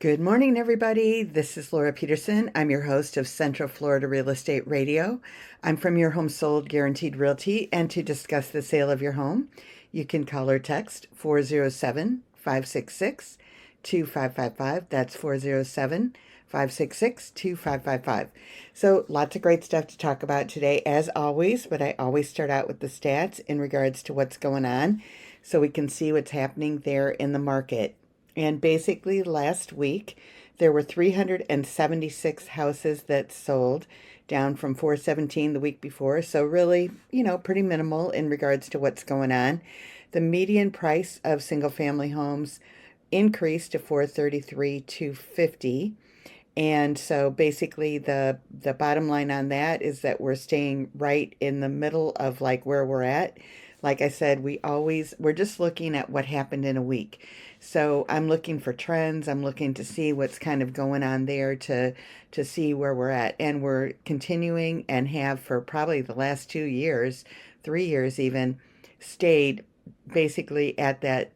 Good morning, everybody. This is Laura Peterson. I'm your host of Central Florida Real Estate Radio. I'm from Your Home Sold Guaranteed Realty, and to discuss the sale of your home, you can call or text 407-566-2555. That's 407-566-2555. So lots of great stuff to talk about today, as always, but I always start out with the stats in regards to what's going on so we can see what's happening there in the market. And basically, last week, there were 376 houses that sold, down from 417 the week before. So, really, pretty minimal in regards to what's going on. The median price of single family homes increased to 433,250. And so basically the bottom line on that is that we're staying right in the middle of like where we're at. Like I said, we're just looking at what happened in a week. So I'm looking for trends. I'm looking to see what's kind of going on there to see where we're at. And we're continuing and have for probably the last 2 years, 3 years even, stayed basically at that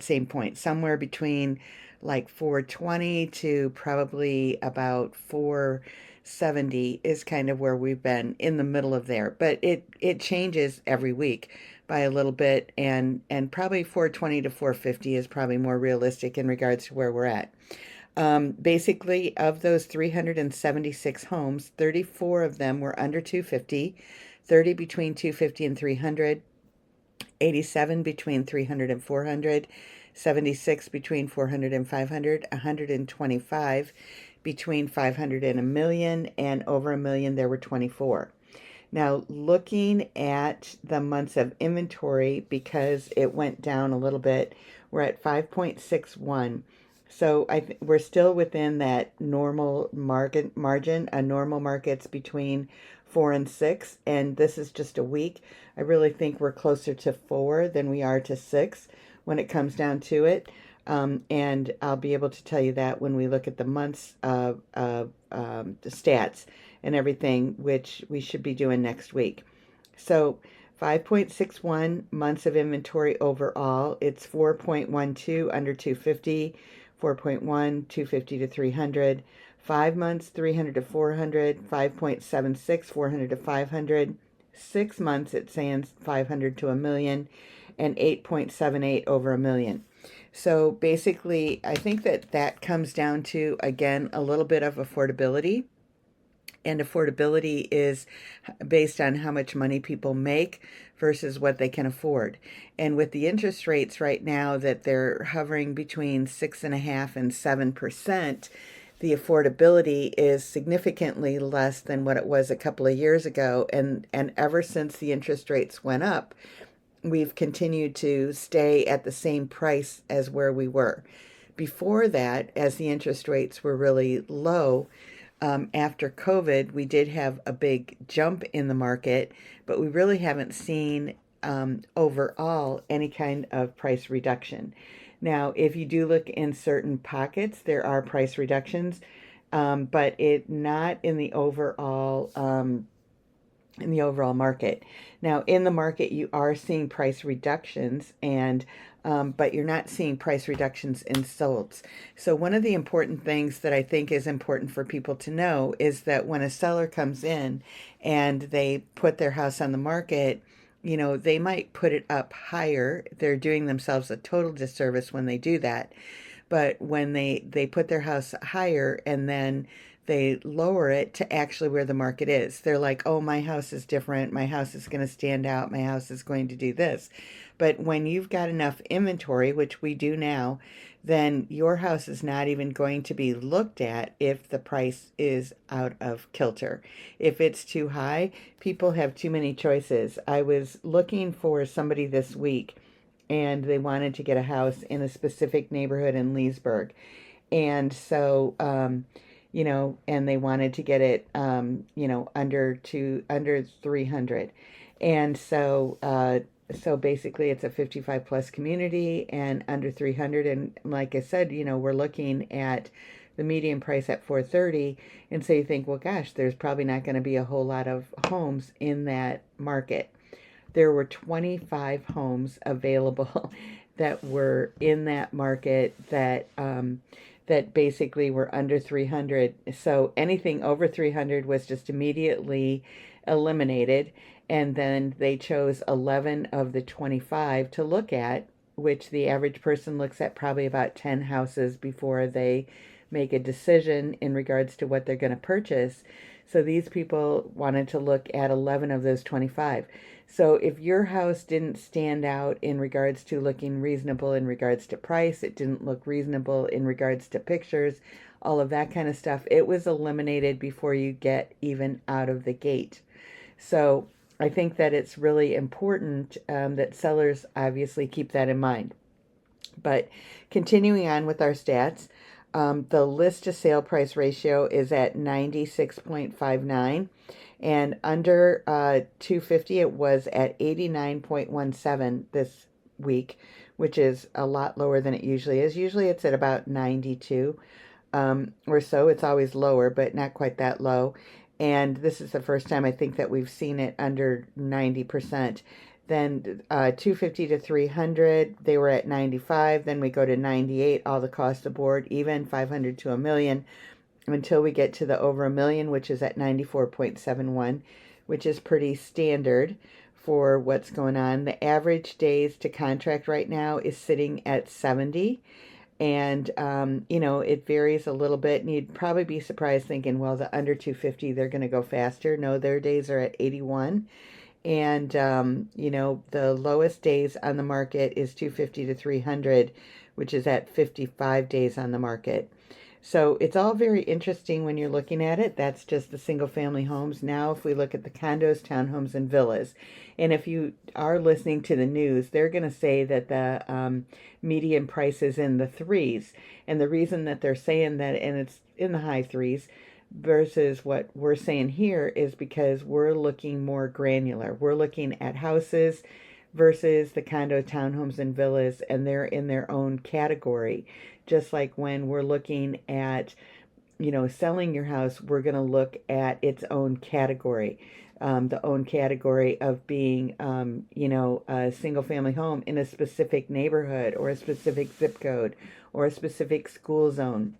same point, somewhere between like 420 to probably about 470 is kind of where we've been in the middle of there. But it changes every week by a little bit, and probably 420 to 450 is probably more realistic in regards to where we're at. Basically, of those 376 homes, 34 of them were under 250, 30 between 250 and 300, 87 between 300 and 400, 76 between 400 and 500, 125 between 500 and a million, and over a million there were 24. Now, looking at the months of inventory, because it went down a little bit, we're at 5.61. So we're still within that normal margin. A normal market's between 4 and 6, and this is just a week. I really think we're closer to 4 than we are to 6 when it comes down to it. And I'll be able to tell you that when we look at the months of the stats and everything, which we should be doing next week. So 5.61 months of inventory overall. It's 4.12 under 250, 4.1, 250 to 300. 5 months, 300 to 400, 5.76, 400 to 500. 6 months, it's saying 500 to a million, and 8.78 over a million. So basically, I think that comes down to, again, a little bit of affordability. And affordability is based on how much money people make versus what they can afford. And with the interest rates right now that they're hovering between 6.5% and 7%, the affordability is significantly less than what it was a couple of years ago. And ever since the interest rates went up, we've continued to stay at the same price as where we were. Before that, as the interest rates were really low, after COVID, we did have a big jump in the market, but we really haven't seen overall any kind of price reduction. Now, if you do look in certain pockets, there are price reductions, but it not in the overall market. Now, in the market, you are seeing price reductions, and but you're not seeing price reductions in solds. So one of the important things that I think is important for people to know is that when a seller comes in and they put their house on the market, they might put it up higher. They're doing themselves a total disservice when they do that. But when they put their house higher and then they lower it to actually where the market is. They're like, oh, my house is different. My house is going to stand out. My house is going to do this. But when you've got enough inventory, which we do now, then your house is not even going to be looked at if the price is out of kilter. If it's too high, people have too many choices. I was looking for somebody this week, and they wanted to get a house in a specific neighborhood in Leesburg. And so, and they wanted to get it, under 300. And so basically it's a 55 plus community and under 300. And like I said, we're looking at the median price at 430. And so you think, well, gosh, there's probably not going to be a whole lot of homes in that market. There were 25 homes available that were in that market that that basically were under 300. So anything over 300 was just immediately eliminated. And then they chose 11 of the 25 to look at, which the average person looks at probably about 10 houses before they make a decision in regards to what they're going to purchase. So these people wanted to look at 11 of those 25. So if your house didn't stand out in regards to looking reasonable in regards to price, it didn't look reasonable in regards to pictures, all of that kind of stuff, it was eliminated before you get even out of the gate. So I think that it's really important that sellers obviously keep that in mind. But continuing on with our stats, the list to sale price ratio is at 96.59, and under 250 it was at 89.17 this week, which is a lot lower than it usually is. Usually it's at about 92 or so. It's always lower, but not quite that low. And this is the first time I think that we've seen it under 90%. Then 250 to 300, they were at 95. Then we go to 98, all the cost aboard, even 500 to a million, until we get to the over a million, which is at 94.71, which is pretty standard for what's going on. The average days to contract right now is sitting at 70. And, it varies a little bit, and you'd probably be surprised thinking, well, the under 250, they're going to go faster. No, their days are at 81. And, the lowest days on the market is 250 to 300, which is at 55 days on the market. So it's all very interesting when you're looking at it. That's just the single family homes. Now, if we look at the condos, townhomes, and villas, and if you are listening to the news, they're going to say that the median price is in the threes. And the reason that they're saying that, and it's in the high threes, versus what we're saying here, is because we're looking more granular. We're looking at houses versus the condo, townhomes, and villas, and they're in their own category. Just like when we're looking at, selling your house, we're going to look at its own category. The own category of being, a single family home in a specific neighborhood or a specific zip code or a specific school zone.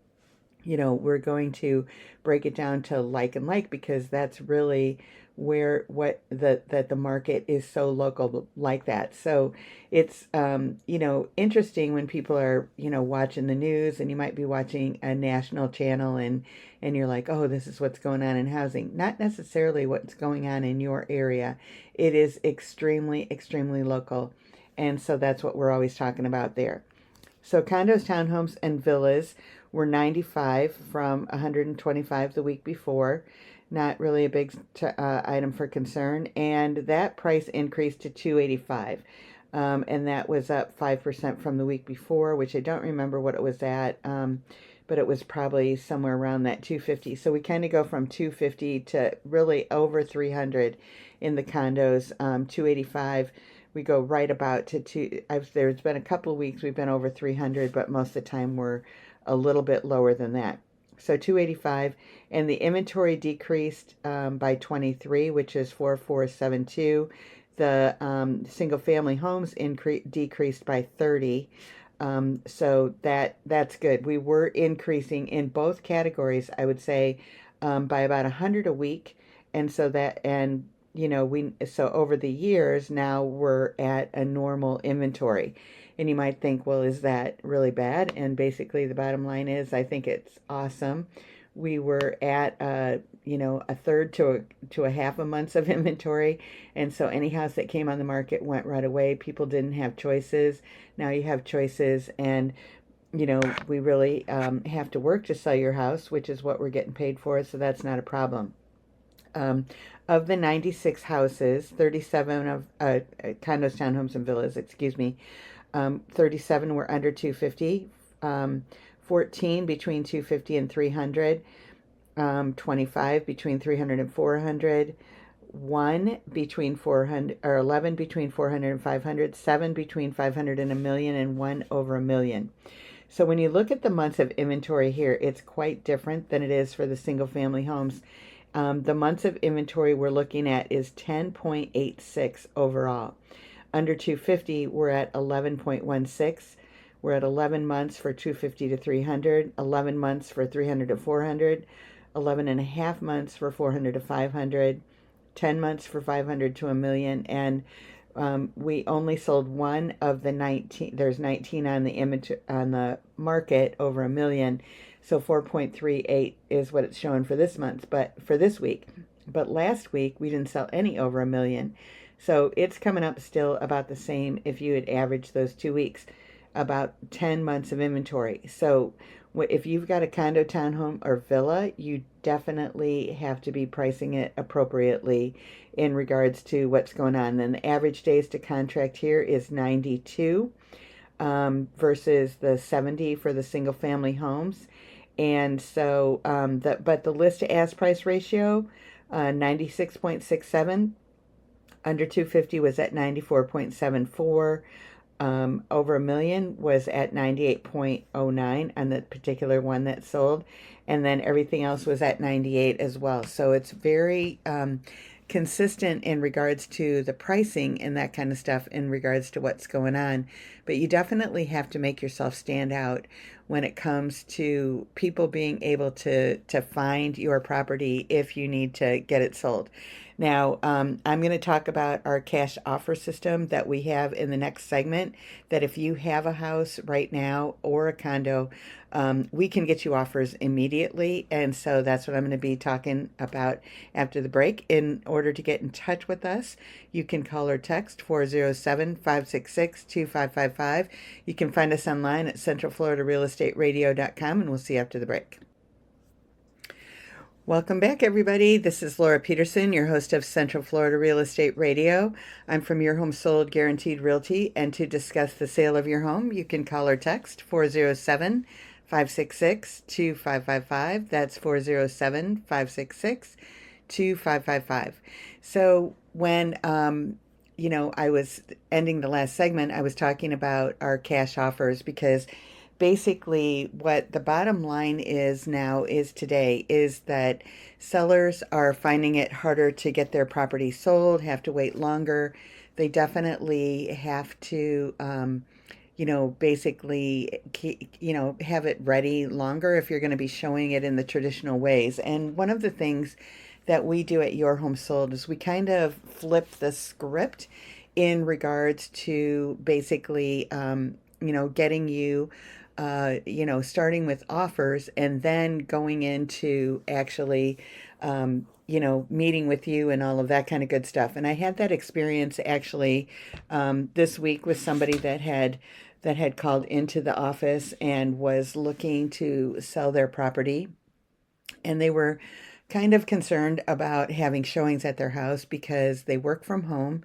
We're going to break it down to like and like, because that's really where that the market is so local like that. So it's interesting when people are watching the news, and you might be watching a national channel, and you're like, oh, this is what's going on in housing. Not necessarily what's going on in your area. It is extremely, extremely local, and so that's what we're always talking about there. So condos, townhomes, and villas were 95 from 125 the week before. Not really a big item for concern. And that price increased to 285. And that was up 5% from the week before, which I don't remember what it was at, but it was probably somewhere around that 250. So we kind of go from 250 to really over 300 in the condos, 285. We go right about to there's been a couple of weeks we've been over 300, but most of the time we're a little bit lower than that. So 285, and the inventory decreased by 23, which is 4472. The single family homes decreased by 30. So that's good. We were increasing in both categories, I would say, by about 100 a week. And so so over the years now we're at a normal inventory. And you might think, well, is that really bad? And basically the bottom line is, I think it's awesome. We were at a third to a half a month's of inventory, and so any house that came on the market went right away. People didn't have choices. Now you have choices, and we really have to work to sell your house, which is what we're getting paid for, so that's not a problem. Of the 96 houses, 37 of condos, townhomes, and villas, 37 were under 250, 14 between 250 and 300, 25 between 300 and 400, 1 between 400, or 11 between 400 and 500, 7 between 500 and a million, and 1 over a million. So when you look at the months of inventory here, it's quite different than it is for the single family homes. The months of inventory we're looking at is 10.86 overall. Under 250, we're at 11.16, We're at 11 months for 250 to 300, 11 months for 300 to 400, 11 and a half months for 400 to 500, 10 months for 500 to a million, and we only sold one of the 19. There's 19 on the image on the market over a million, so 4.38 is what it's showing for this month, but for this week. But last week we didn't sell any over a million, so it's coming up still about the same if you had averaged those 2 weeks, about 10 months of inventory. So if you've got a condo, townhome, or villa, you definitely have to be pricing it appropriately in regards to what's going on. And the average days to contract here is 92 versus the 70 for the single family homes. And so, but the list to ask price ratio, 96.67, under 250 was at 94.74. Over a million was at 98.09 on the particular one that sold, and then everything else was at 98 as well. So it's very consistent in regards to the pricing and that kind of stuff in regards to what's going on. But you definitely have to make yourself stand out when it comes to people being able to find your property if you need to get it sold. Now, I'm going to talk about our cash offer system that we have in the next segment, that if you have a house right now or a condo, we can get you offers immediately. And so that's what I'm going to be talking about after the break. In order to get in touch with us, you can call or text 407-566-2555. You can find us online at centralfloridarealestateradio.com, and we'll see you after the break. Welcome back, everybody. This is Laura Peterson, your host of Central Florida Real Estate Radio. I'm from Your Home Sold Guaranteed Realty, and to discuss the sale of your home, you can call or text 407-566-2555. That's 407-566-2555. So when I was ending the last segment, I was talking about our cash offers, because basically what the bottom line is now is today is that sellers are finding it harder to get their property sold, have to wait longer. They definitely have to basically have it ready longer if you're going to be showing it in the traditional ways. And one of the things that we do at Your Home Sold is we kind of flip the script in regards to basically getting you starting with offers and then going into actually, meeting with you and all of that kind of good stuff. And I had that experience actually this week with somebody that had called into the office and was looking to sell their property. And they were kind of concerned about having showings at their house because they work from home.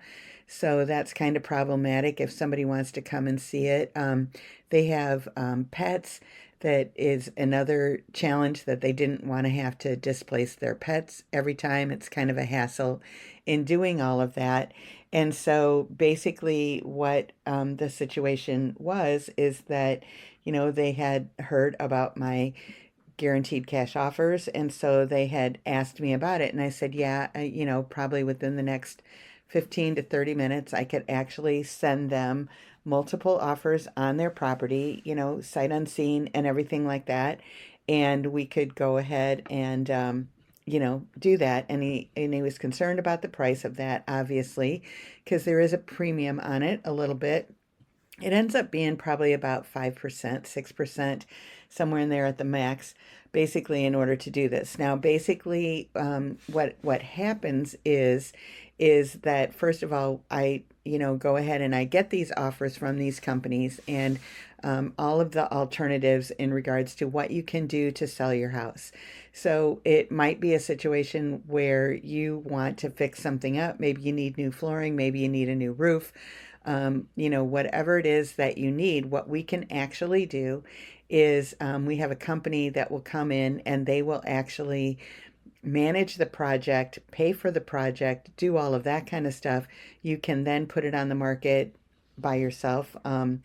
So that's kind of problematic if somebody wants to come and see it. They have pets. That is another challenge, that they didn't want to have to displace their pets every time. It's kind of a hassle in doing all of that. And so basically what the situation was is that, they had heard about my guaranteed cash offers. And so they had asked me about it. And I said, yeah, probably within the next 15 to 30 minutes, I could actually send them multiple offers on their property, sight unseen and everything like that. And we could go ahead and, do that. And he was concerned about the price of that, obviously, because there is a premium on it a little bit. It ends up being probably about 5%, 6%, somewhere in there at the max, basically, in order to do this. Now, basically, what happens is that, first of all, I go ahead and I get these offers from these companies and all of the alternatives in regards to what you can do to sell your house. So it might be a situation where you want to fix something up. Maybe you need new flooring. Maybe you need a new roof. Whatever it is that you need, what we can actually do is we have a company that will come in and they will actually manage the project, pay for the project, do all of that kind of stuff. You can then put it on the market by yourself, as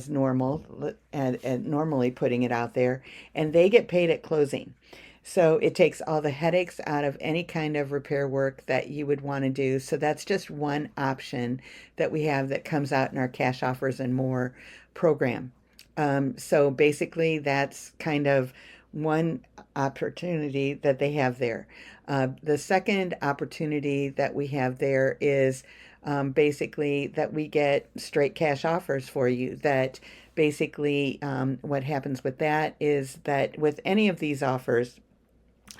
normal, and normally putting it out there, and they get paid at closing. So it takes all the headaches out of any kind of repair work that you would want to do. So that's just one option that we have that comes out in our cash offers and more program. So basically, that's kind of one opportunity that they have there. The second opportunity that we have there is basically that we get straight cash offers for you. That basically, what happens with that is that with any of these offers,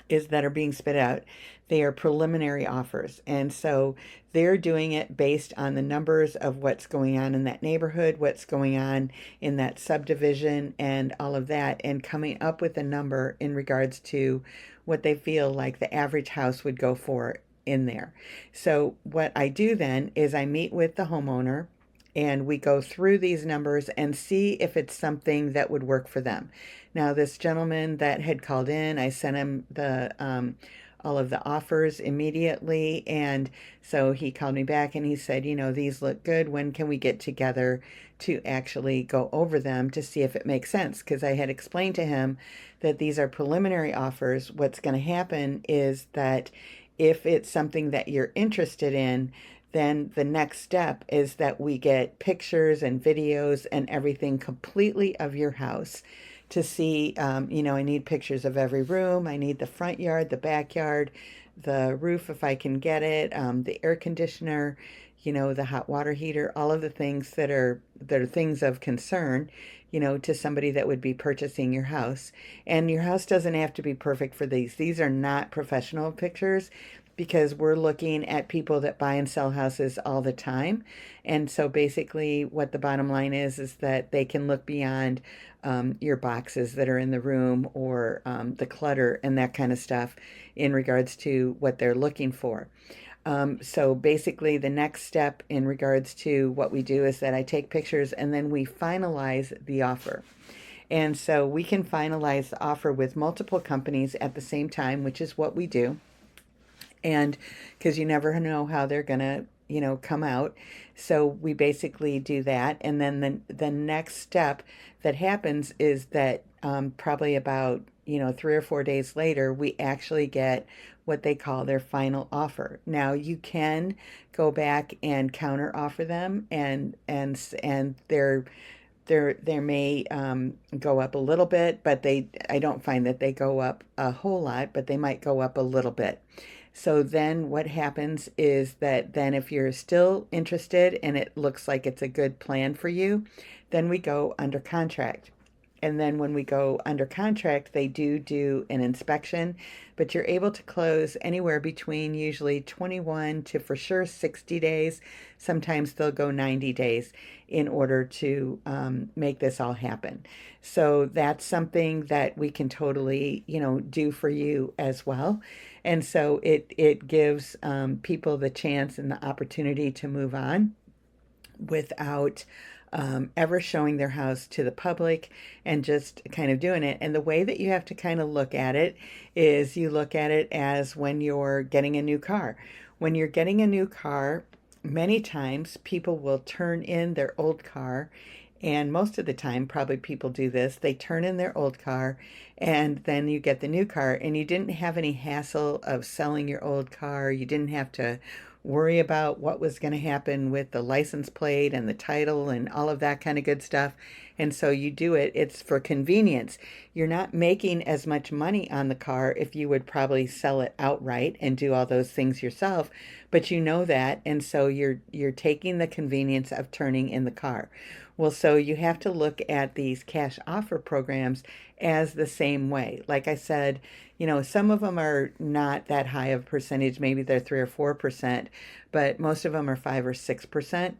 is that are being spit out, they are preliminary offers. And so they're doing it based on the numbers of what's going on in that neighborhood, what's going on in that subdivision, and all of that, and coming up with a number in regards to what they feel like the average house would go for in there. So what I do then is I meet with the homeowner and we go through these numbers and see if it's something that would work for them. Now, this gentleman that had called in, I sent him the all of the offers immediately, and so he called me back and he said, you know, these look good. When can we get together to actually go over them to see if it makes sense? Because I had explained to him that these are preliminary offers. What's going to happen is that if it's something that you're interested in, then the next step is that we get pictures and videos and everything completely of your house to see. You know, I need pictures of every room. I need the front yard, the backyard, the roof if I can get it, the air conditioner, you know, the hot water heater, all of the things that are things of concern, you know, to somebody that would be purchasing your house. And your house doesn't have to be perfect for these. These are not professional pictures because we're looking at people that buy and sell houses all the time. And so basically what the bottom line is that they can look beyond your boxes that are in the room or the clutter and that kind of stuff in regards to what they're looking for. So basically the next step in regards to what we do is that I take pictures and then we finalize the offer. And so we can finalize the offer with multiple companies at the same time, which is what we do. And because you never know how they're going to, you know, come out. So we basically do that. And then the next step that happens is that probably about, you know, 3 or 4 days later, we actually get what they call their final offer. Now you can go back and counter offer them, and they may go up a little bit, but I don't find that they go up a whole lot, but they might go up a little bit. So then what happens is that then if you're still interested and it looks like it's a good plan for you, then we go under contract. And then when we go under contract, they do an inspection, but you're able to close anywhere between usually 21 to for sure 60 days. Sometimes they'll go 90 days in order to make this all happen. So that's something that we can totally, you know, do for you as well. And so it gives people the chance and the opportunity to move on without ever showing their house to the public and just kind of doing it. And the way that you have to kind of look at it is you look at it as when you're getting a new car. When you're getting a new car, many times people will turn in their old car. And most of the time, probably people do this. They turn in their old car and then you get the new car, and you didn't have any hassle of selling your old car. You didn't have to worry about what was going to happen with the license plate and the title and all of that kind of good stuff. And so you do it. It's for convenience. You're not making as much money on the car if you would probably sell it outright and do all those things yourself, but you know that, and so you're taking the convenience of turning in the car. Well, so you have to look at these cash offer programs as the same way. Like I said, you know, some of them are not that high of a percentage. Maybe they're 3 or 4%, but most of them are 5 or 6%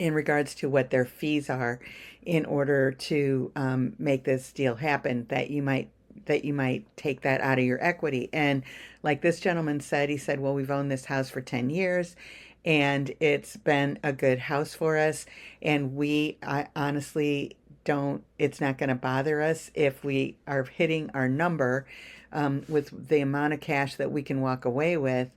in regards to what their fees are in order to make this deal happen. That you might take that out of your equity. And like this gentleman said, he said, well, we've owned this house for 10 years and it's been a good house for us. And I honestly don't, it's not going to bother us if we are hitting our number with the amount of cash that we can walk away with.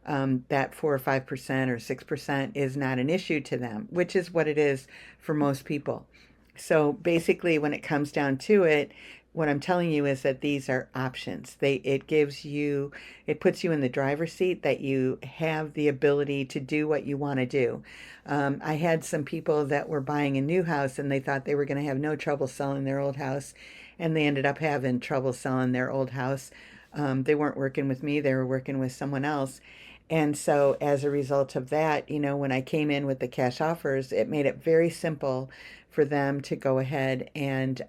That 4 or 5% or 6% is not an issue to them, which is what it is for most people. So basically, when it comes down to it, what I'm telling you is that these are options. It puts you in the driver's seat, that you have the ability to do what you want to do. I had some people that were buying a new house and they thought they were going to have no trouble selling their old house, and they ended up having trouble selling their old house. They weren't working with me, they were working with someone else. And so, as a result of that, when I came in with the cash offers, it made it very simple for them to go ahead and,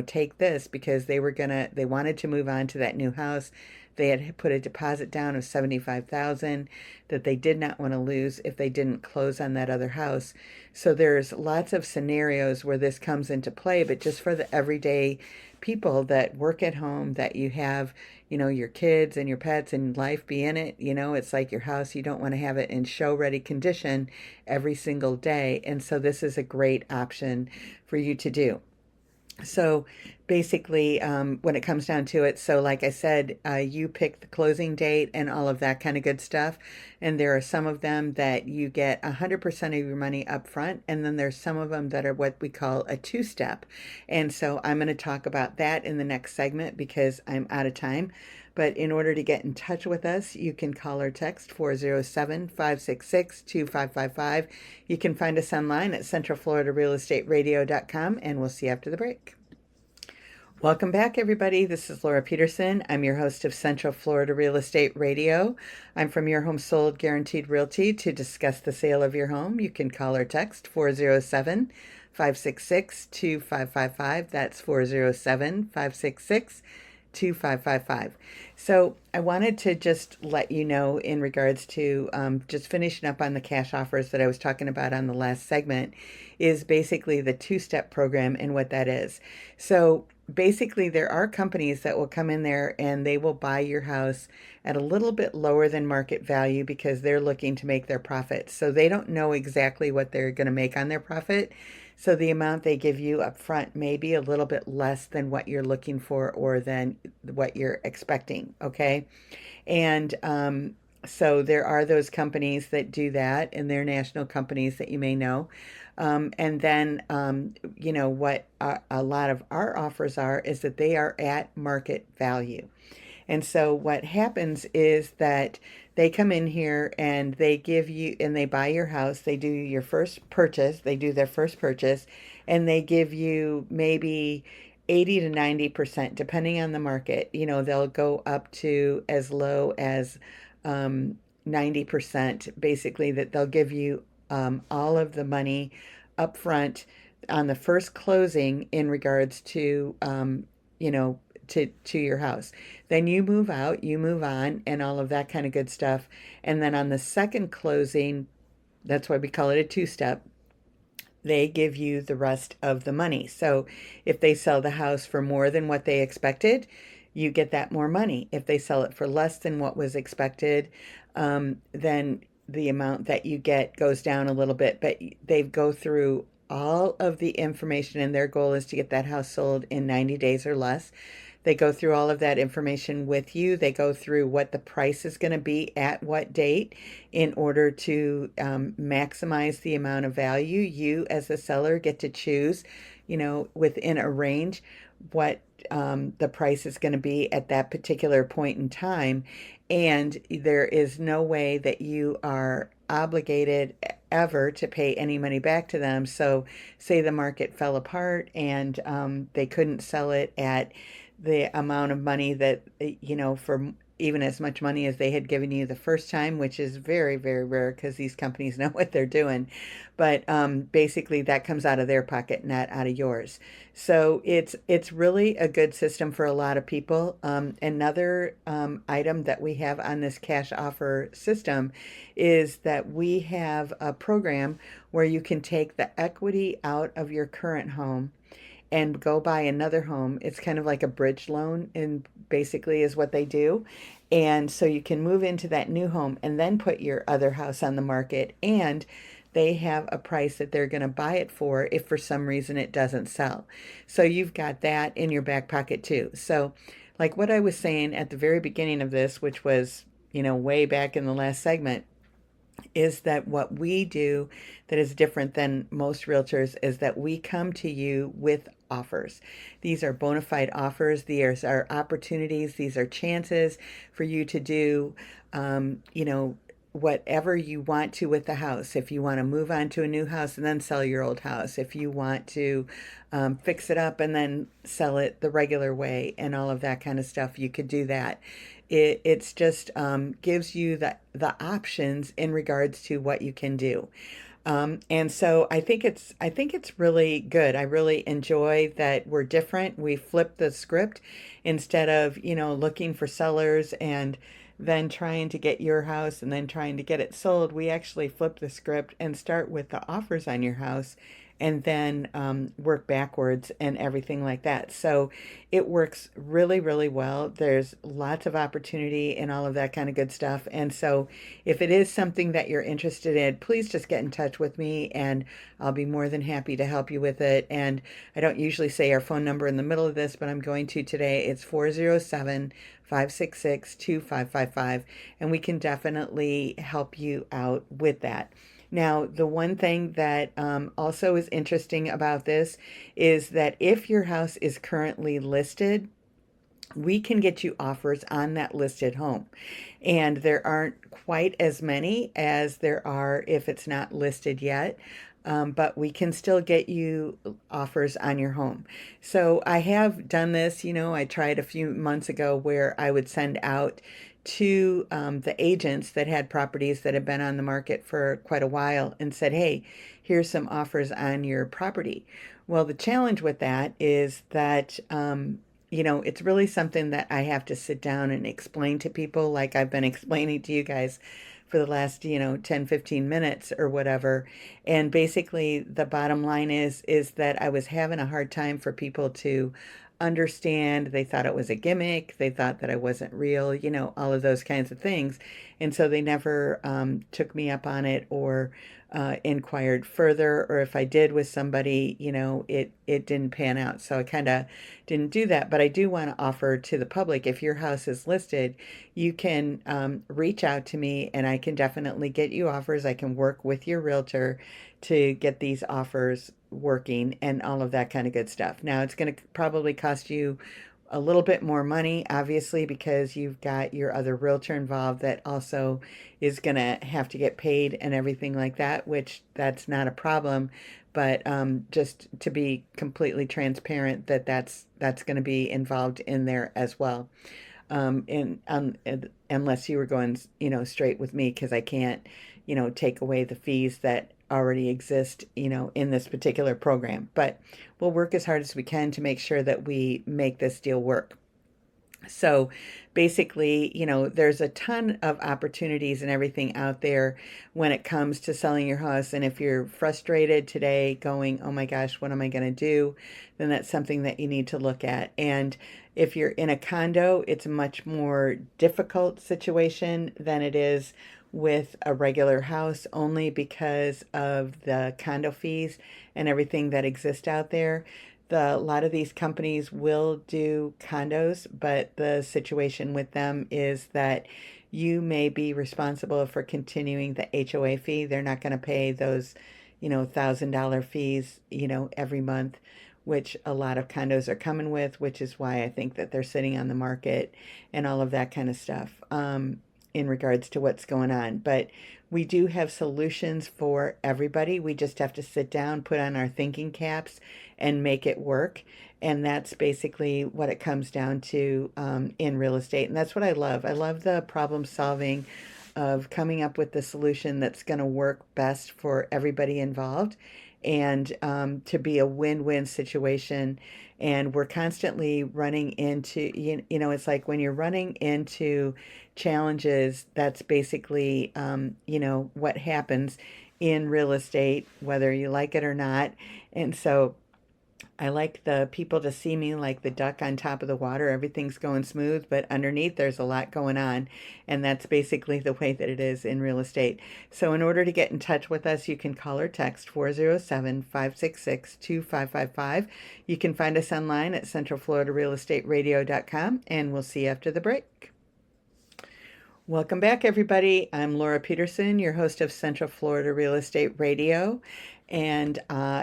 take this, because they wanted to move on to that new house. They had put a deposit down of 75,000 that they did not want to lose if they didn't close on that other house. So there's lots of scenarios where this comes into play, but just for the everyday people that work at home, that you have, your kids and your pets and life be in it, it's like your house. You don't want to have it in show ready condition every single day. And so this is a great option for you to do. So basically, when it comes down to it, so like I said, you pick the closing date and all of that kind of good stuff. And there are some of them that you get 100% of your money up front. And then there's some of them that are what we call a two-step. And so I'm going to talk about that in the next segment because I'm out of time. But in order to get in touch with us, you can call or text 407-566-2555. You can find us online at centralfloridarealestateradio.com, and we'll see you after the break. Welcome back, everybody. This is Laura Peterson. I'm your host of Central Florida Real Estate Radio. I'm from Your Home Sold Guaranteed Realty. To discuss the sale of your home, you can call or text 407-566-2555. That's 407-566-2555. So I wanted to just let you know in regards to just finishing up on the cash offers that I was talking about on the last segment, is basically the two-step program and what that is. So basically there are companies that will come in there and they will buy your house at a little bit lower than market value because they're looking to make their profit. So they don't know exactly what they're going to make on their profit. So the amount they give you up front may be a little bit less than what you're looking for or than what you're expecting, okay? And so there are those companies that do that, and they're national companies that you may know. And then, what a lot of our offers are is that they are at market value. And so what happens is that they come in here and they give you, and they buy your house. They do your first purchase. They do their first purchase, and they give you maybe 80 to 90%, depending on the market. They'll go up to as low as 90%, basically, that they'll give you all of the money up front on the first closing in regards to, to your house. Then you move out, you move on, and all of that kind of good stuff. And then on the second closing, that's why we call it a two-step, they give you the rest of the money. So if they sell the house for more than what they expected, you get that more money. If they sell it for less than what was expected, then the amount that you get goes down a little bit. But they go through all of the information, and their goal is to get that house sold in 90 days or less. They go through all of that information with you. They go through what the price is going to be at what date in order to maximize the amount of value. You, as the seller, get to choose, within a range, what the price is going to be at that particular point in time. And there is no way that you are obligated ever to pay any money back to them. So say the market fell apart and they couldn't sell it at the amount of money that, for even as much money as they had given you the first time, which is very, very rare because these companies know what they're doing. But basically that comes out of their pocket, not out of yours. So it's really a good system for a lot of people. Another item that we have on this cash offer system is that we have a program where you can take the equity out of your current home and go buy another home. It's kind of like a bridge loan, and basically is what they do. And so you can move into that new home and then put your other house on the market, and they have a price that they're going to buy it for if for some reason it doesn't sell. So you've got that in your back pocket too. So like what I was saying at the very beginning of this, which was, way back in the last segment, is that what we do that is different than most realtors is that we come to you with offers. These are bona fide offers. These are opportunities. These are chances for you to do, you know, whatever you want to with the house. If you want to move on to a new house and then sell your old house, if you want to fix it up and then sell it the regular way and all of that kind of stuff, you could do that. It's just gives you the options in regards to what you can do. And so I think it's really good. I really enjoy that we're different. We flip the script instead of, you know, looking for sellers and then trying to get your house and then trying to get it sold. We actually flip the script and start with the offers on your house and then work backwards and everything like that. So it works really, really well. There's lots of opportunity and all of that kind of good stuff. And so if it is something that you're interested in, please just get in touch with me and I'll be more than happy to help you with it. And I don't usually say our phone number in the middle of this, but I'm going to today. It's 407-566-2555, and we can definitely help you out with that. Now, the one thing that also is interesting about this is that if your house is currently listed, we can get you offers on that listed home. And there aren't quite as many as there are if it's not listed yet. But we can still get you offers on your home. So I have done this, you know, I tried a few months ago where I would send out to the agents that had properties that had been on the market for quite a while and said, hey, here's some offers on your property. Well, the challenge with that is that, you know, it's really something that I have to sit down and explain to people like I've been explaining to you guys for the last, you know, 10, 15 minutes or whatever. And basically the bottom line is that I was having a hard time for people to understand. They thought it was a gimmick. They thought that I wasn't real, you know, all of those kinds of things. And so they never took me up on it or inquired further, or if I did with somebody, you know, it didn't pan out. So I kind of didn't do that. But I do want to offer to the public, if your house is listed, you can reach out to me and I can definitely get you offers. I can work with your realtor to get these offers working and all of that kind of good stuff. Now, it's going to probably cost you a little bit more money, obviously, because you've got your other realtor involved that also is going to have to get paid and everything like that, which that's not a problem. But just to be completely transparent, that's going to be involved in there as well. Unless you were going, you know, straight with me, because I can't, you know, take away the fees that already exist, you know, in this particular program. But we'll work as hard as we can to make sure that we make this deal work. So basically, you know, there's a ton of opportunities and everything out there when it comes to selling your house. And if you're frustrated today going, oh my gosh, what am I going to do? Then that's something that you need to look at. And if you're in a condo, it's a much more difficult situation than it is with a regular house, only because of the condo fees and everything that exist out there. A lot of these companies will do condos, but the situation with them is that you may be responsible for continuing the HOA fee. They're not going to pay those, you know, $1,000 fees, you know, every month, which a lot of condos are coming with, which is why I think that they're sitting on the market and all of that kind of stuff. In regards to what's going on. But we do have solutions for everybody. We just have to sit down, put on our thinking caps, and make it work. And that's basically what it comes down to in real estate. And that's what I love. I love the problem solving of coming up with the solution that's going to work best for everybody involved and to be a win-win situation. And we're constantly running into, you know, it's like when you're running into challenges, that's basically, you know, what happens in real estate, whether you like it or not. And so I like the people to see me like the duck on top of the water. Everything's going smooth, but underneath there's a lot going on. And that's basically the way that it is in real estate. So in order to get in touch with us, you can call or text 407-566-2555. You can find us online at centralfloridarealestateradio.com, and we'll see you after the break. Welcome back, everybody. I'm Laura Peterson, your host of Central Florida Real Estate Radio. And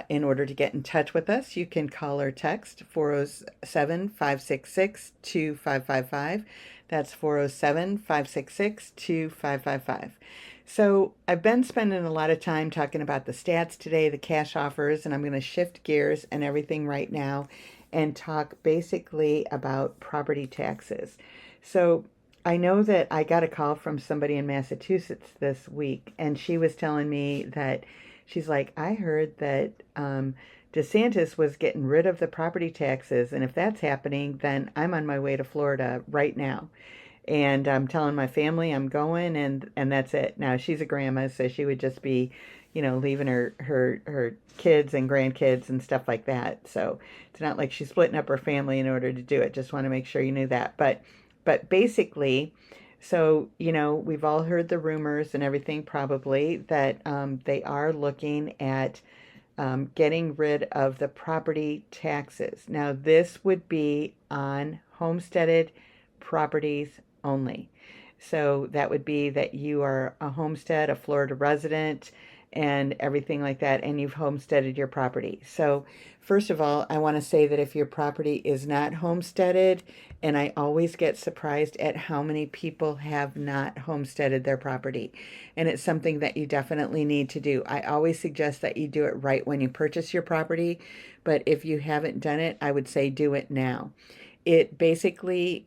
in order to get in touch with us, you can call or text 407-566-2555. That's 407-566-2555. So I've been spending a lot of time talking about the stats today, the cash offers, and I'm going to shift gears and everything right now and talk basically about property taxes. So I know that I got a call from somebody in Massachusetts this week, and she was telling me that she's like, I heard that DeSantis was getting rid of the property taxes, and if that's happening, then I'm on my way to Florida right now. And I'm telling my family I'm going, and that's it. Now she's a grandma, so she would just be, leaving her kids and grandkids and stuff like that. So it's not like she's splitting up her family in order to do it. Just want to make sure you knew that. But basically, so, we've all heard the rumors and everything probably that they are looking at getting rid of the property taxes. Now, this would be on homesteaded properties only. So that would be that you are a homestead, a Florida resident, and everything like that, and you've homesteaded your property. So, first of all, I want to say that if your property is not homesteaded, and I always get surprised at how many people have not homesteaded their property, and it's something that you definitely need to do. I always suggest that you do it right when you purchase your property, but if you haven't done it, I would say do it now. It basically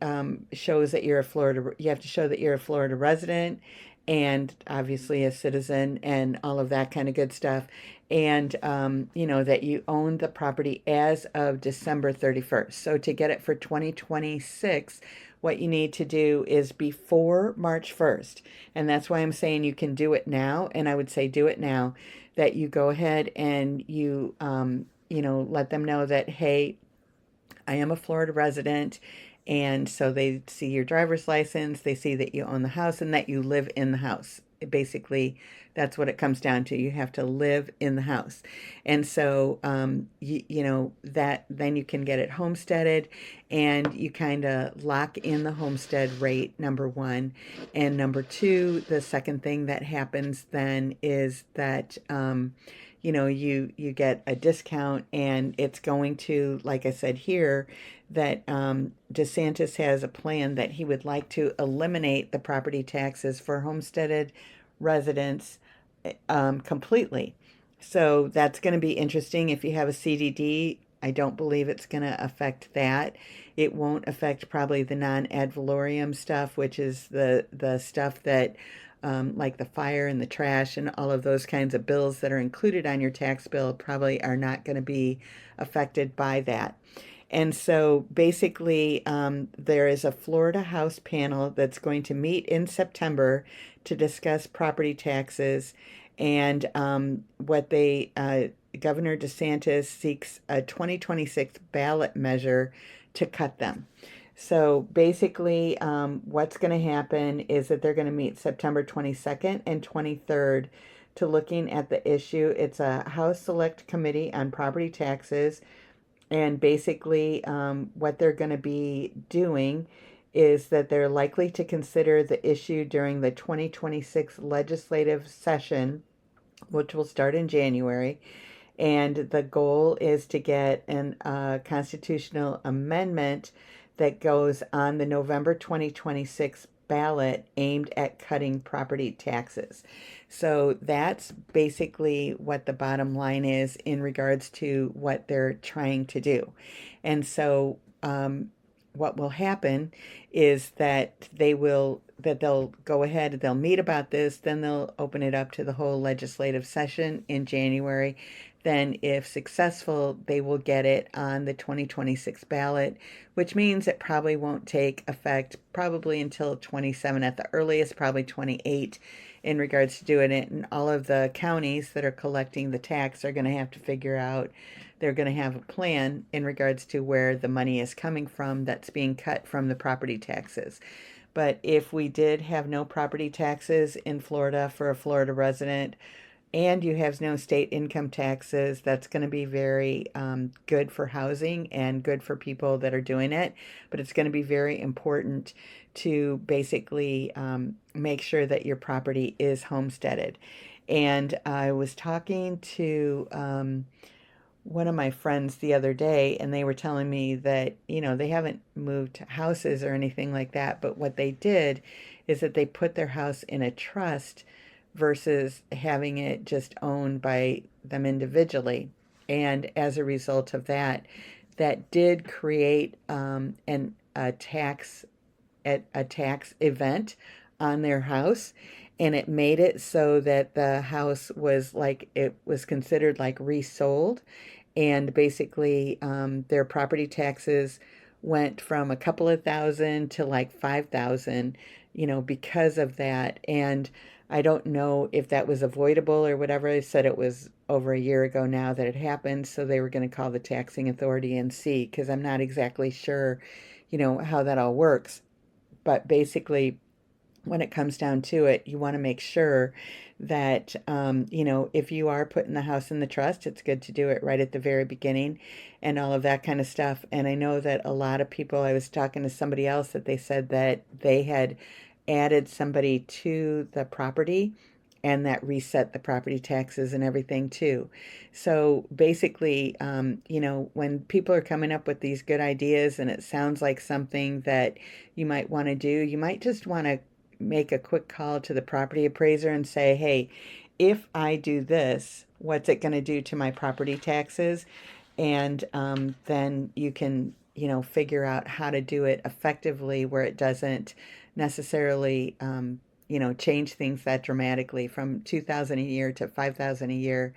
shows that you have to show that you're a Florida resident and obviously a citizen and all of that kind of good stuff. And, that you own the property as of December 31st. So to get it for 2026, what you need to do is before March 1st. And that's why I'm saying you can do it now. And I would say do it now, that you go ahead and let them know that, hey, I am a Florida resident. And so they see your driver's license, they see that you own the house and that you live in the house. Basically, that's what it comes down to. You have to live in the house. And so, that then you can get it homesteaded and you kind of lock in the homestead rate, number one. And number two, the second thing that happens then is that, you get a discount, and it's going to, like I said here, that DeSantis has a plan that he would like to eliminate the property taxes for homesteaded residents completely. So that's going to be interesting. If you have a CDD, I don't believe it's going to affect that. It won't affect probably the non-ad valorem stuff, which is the stuff that like the fire and the trash and all of those kinds of bills that are included on your tax bill probably are not going to be affected by that. And so basically, there is a Florida House panel that's going to meet in September to discuss property taxes and Governor DeSantis seeks a 2026 ballot measure to cut them. So basically, what's going to happen is that they're going to meet September 22nd and 23rd to looking at the issue. It's a House Select Committee on Property Taxes. And basically, what they're going to be doing is that they're likely to consider the issue during the 2026 legislative session, which will start in January. And the goal is to get a constitutional amendment that goes on the November 2026 ballot aimed at cutting property taxes. So that's basically what the bottom line is in regards to what they're trying to do. And so what will happen is that they'll go ahead, they'll meet about this, then they'll open it up to the whole legislative session in January. Then, if successful, they will get it on the 2026 ballot, which means it probably won't take effect probably until 27 at the earliest, probably 28 in regards to doing it. And all of the counties that are collecting the tax are going to have to figure out, they're going to have a plan in regards to where the money is coming from that's being cut from the property taxes. But if we did have no property taxes in Florida for a Florida resident, and you have no state income taxes. That's going to be very good for housing and good for people that are doing it. But it's going to be very important to basically make sure that your property is homesteaded. And I was talking to one of my friends the other day, and they were telling me that, they haven't moved houses or anything like that, but what they did is that they put their house in a trust versus having it just owned by them individually. And as a result of that, that did create a tax event on their house, and it made it so that the house was like, it was considered like resold, and basically their property taxes went from a couple of thousand to like 5,000, because of that. And I don't know if that was avoidable or whatever. They said it was over a year ago now that it happened, so they were going to call the taxing authority and see, because I'm not exactly sure, how that all works. But basically, when it comes down to it, you want to make sure that, if you are putting the house in the trust, it's good to do it right at the very beginning and all of that kind of stuff. And I know that a lot of people, I was talking to somebody else that they said that they had added somebody to the property, and that reset the property taxes and everything too. So basically, when people are coming up with these good ideas and it sounds like something that you might want to do, you might just want to make a quick call to the property appraiser and say, hey, if I do this, what's it going to do to my property taxes? And then you can, figure out how to do it effectively where it doesn't necessarily, change things that dramatically from 2,000 a year to 5,000 a year.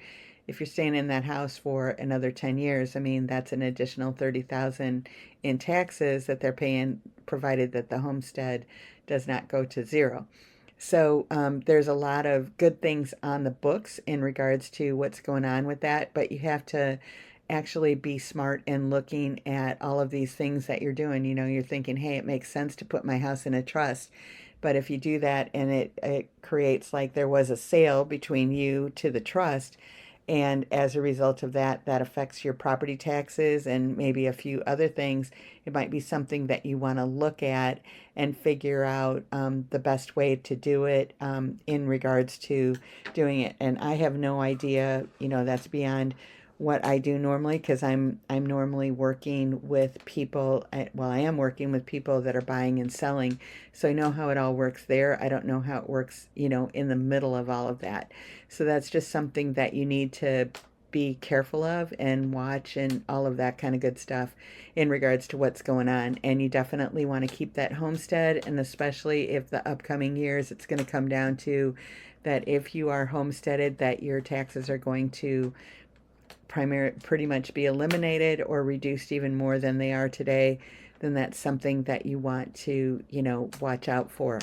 If you're staying in that house for another 10 years, I mean, that's an additional 30,000 in taxes that they're paying, provided that the homestead does not go to zero. So there's a lot of good things on the books in regards to what's going on with that, but you have to actually be smart in looking at all of these things that you're doing. You're thinking, hey, it makes sense to put my house in a trust. But if you do that and it creates like there was a sale between you to the trust, and as a result of that, that affects your property taxes and maybe a few other things, it might be something that you want to look at and figure out the best way to do it in regards to doing it. And I have no idea, that's beyond what I do normally, because I'm normally working with people. I am working with people that are buying and selling, so I know how it all works there. I don't know how it works, in the middle of all of that. So that's just something that you need to be careful of and watch and all of that kind of good stuff in regards to what's going on. And you definitely want to keep that homestead, and especially if the upcoming years, it's going to come down to that if you are homesteaded, that your taxes are going to pretty much be eliminated or reduced even more than they are today. Then that's something that you want to, watch out for.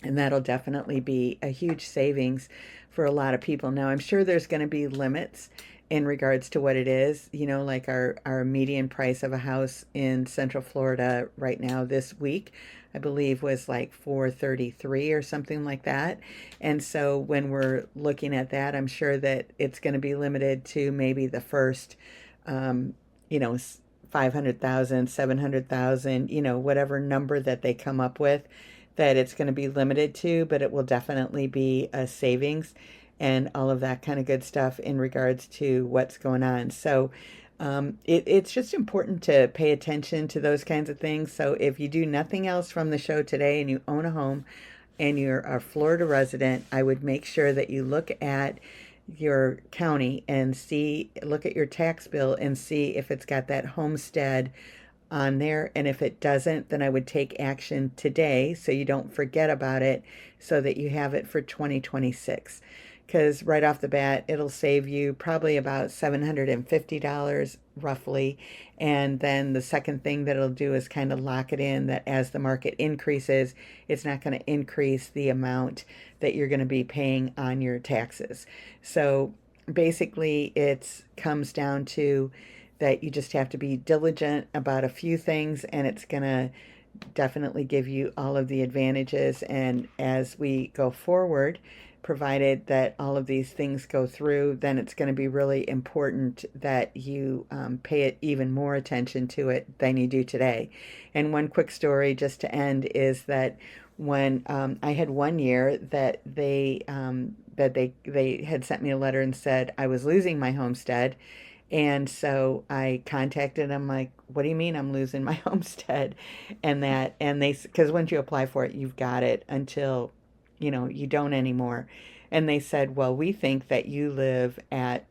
And that'll definitely be a huge savings for a lot of people. Now, I'm sure there's going to be limits in regards to what it is. Like our median price of a house in Central Florida right now this week, I believe, was like 433 or something like that. And so when we're looking at that, I'm sure that it's going to be limited to maybe the first, you know, 500,000, 700,000, whatever number that they come up with, that it's going to be limited to, but it will definitely be a savings and all of that kind of good stuff in regards to what's going on. So it's just important to pay attention to those kinds of things. So if you do nothing else from the show today and you own a home and you're a Florida resident, I would make sure that you look at your county and look at your tax bill and see if it's got that homestead on there. And if it doesn't, then I would take action today so you don't forget about it, so that you have it for 2026. Because right off the bat, it'll save you probably about $750 roughly. And then the second thing that it'll do is kind of lock it in that as the market increases, it's not going to increase the amount that you're going to be paying on your taxes. So basically, it comes down to that you just have to be diligent about a few things, and it's going to definitely give you all of the advantages. And as we go forward, provided that all of these things go through, then it's going to be really important that you pay it even more attention to it than you do today. And one quick story just to end is that when I had one year that they had sent me a letter and said I was losing my homestead. And so I contacted them like, what do you mean I'm losing my homestead? And they, because once you apply for it, you've got it until, you don't anymore. And they said, well, we think that you live at,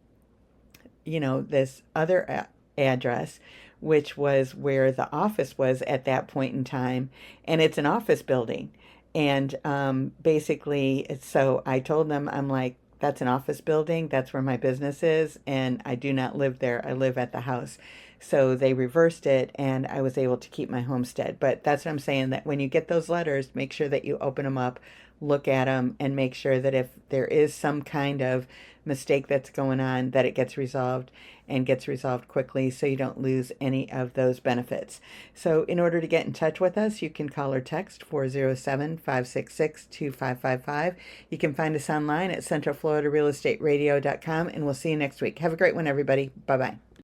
this other address, which was where the office was at that point in time. And it's an office building. And basically, so I told them, I'm like, that's an office building. That's where my business is. And I do not live there. I live at the house. So they reversed it and I was able to keep my homestead. But that's what I'm saying, that when you get those letters, make sure that you open them up, look at them, and make sure that if there is some kind of mistake that's going on, that it gets resolved and gets resolved quickly so you don't lose any of those benefits. So in order to get in touch with us, you can call or text 407-566-2555. You can find us online at centralfloridarealestateradio.com, and we'll see you next week. Have a great one, everybody. Bye-bye.